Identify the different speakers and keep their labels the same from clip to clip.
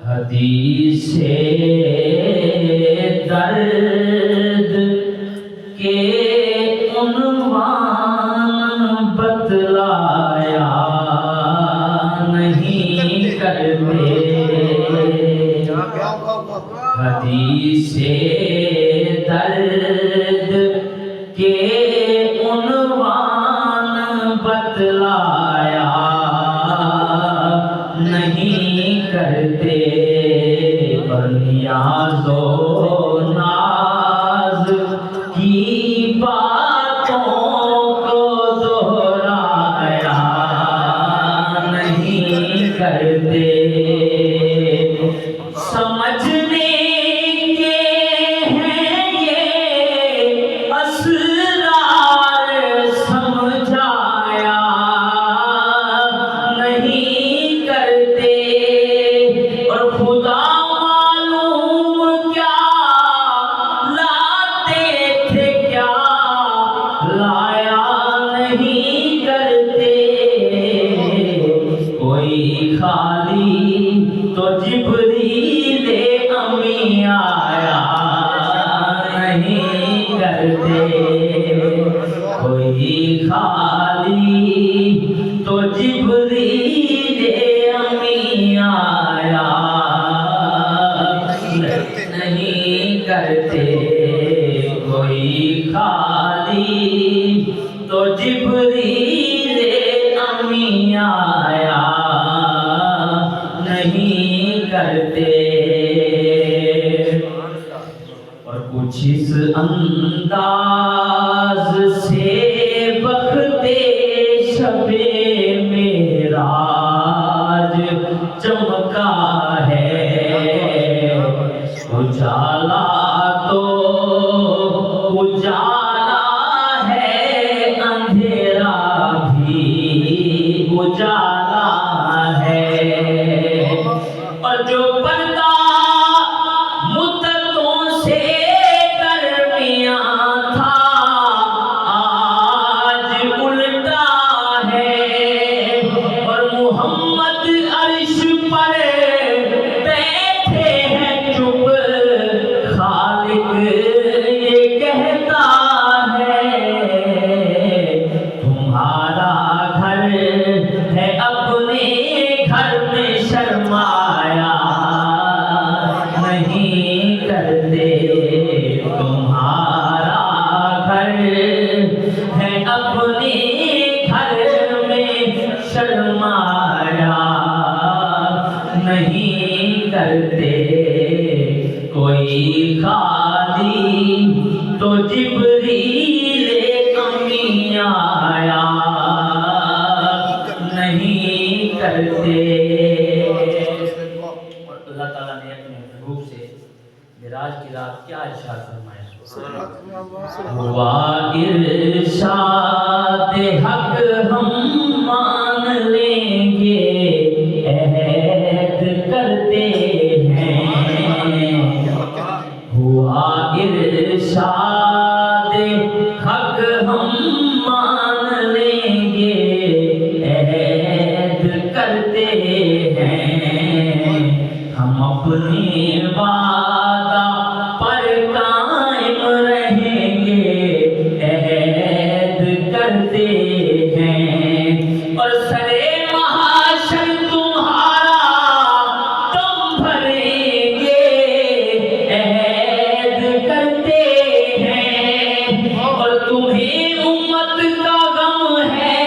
Speaker 1: حدیث درد کے عنوان بتلایا نہیں کرتے، حدیث درد کے عنوان بتلایا نہیں کرتے، پر نیاز و ناز کی باتوں کو دہرایا نہیں کرتے، سمجھنے کے ہیں یہ اسرار سمجھایا نہیں کرتے، اور خدا معلوم کیا لاتے تھے کیا لایا نہیں کرتے، کوئی خالی تو جبریل امی آیا نہیں کرتے، کوئی خالی تو جبریل امی آیا نہیں کرتے، کوئی خالی تو جبریل امی آیا نہیں کرتے، اور کچھ اس انداز سے وقت شب معراج چمکا ہے، اجالا تو اجالا ہے، اندھیرا بھی اجالا ہے، اور جو پردہ مدتوں سے درمیان تھا آج الٹا ہے، اور محمد عرش پر بیٹھے ہیں چپ، خالق یہ کہتا ہے تمہارا گھر ہے اپنے گھر میں شرمایا نہیں کرتے، تمہارا گھر ہے اپنے گھر میں شرمایا نہیں کرتے، کوئی خالی تو جبریل امی آیا نہیں کرتے، اور اللہ تعالیٰ نے اپنے محبوب سے معراج کی رات کیا ارشاد فرمایا، ہوا ارشاد حق ہم مان لیں گے عہد کرتے ہیں، ہوا ارشاد حق ہم مان لیں گے عہد کرتے ہیں، ہم اپنے وعدہ پر قائم رہیں گے عہد کرتے ہیں، اور سرے محاشر تمہارا دم بھریں گے عہد کرتے ہیں، اور تمہیں امت کا غم ہے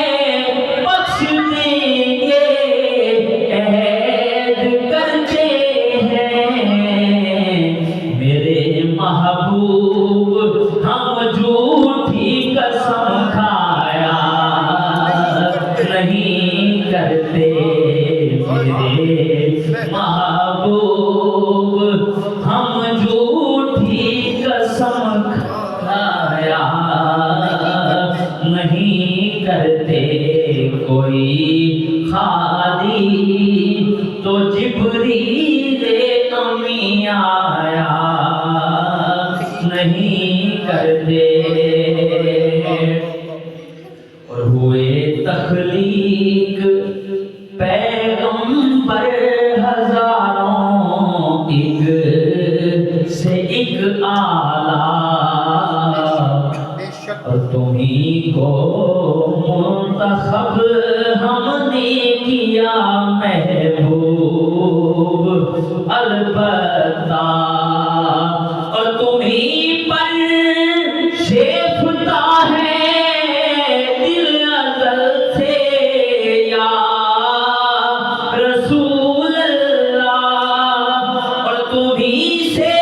Speaker 1: بخش دیں گے عہد کرتے ہیں، میرے محبوب ہم جھوٹی قسم کھایا نہیں کرتے، میرے محبوب ہم جھوٹی قسم کھایا نہیں کرتے، کوئی خالی تو جبریل امی آیا نہیں کرتے، اور ہوئے تخلیق تمہیں کو منتخب ہم نے کیا محبوب البتہ، اور تمہیں پر شیفتا ہے دل ازل سے یا رسول اللہ، اور تمہیں سے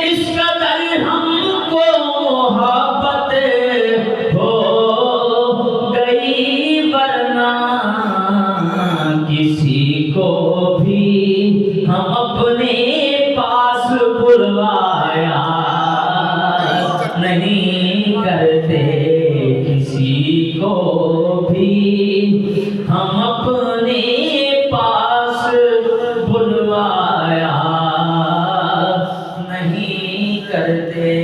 Speaker 1: اس قدر ہم کو محبت ہو گئی، ورنہ کسی کو بھی ہم اپنے پاس بلوایا نہیں کرتے، کسی کو بھی ہم اپنے پاس بلوایا نہیں کرتے۔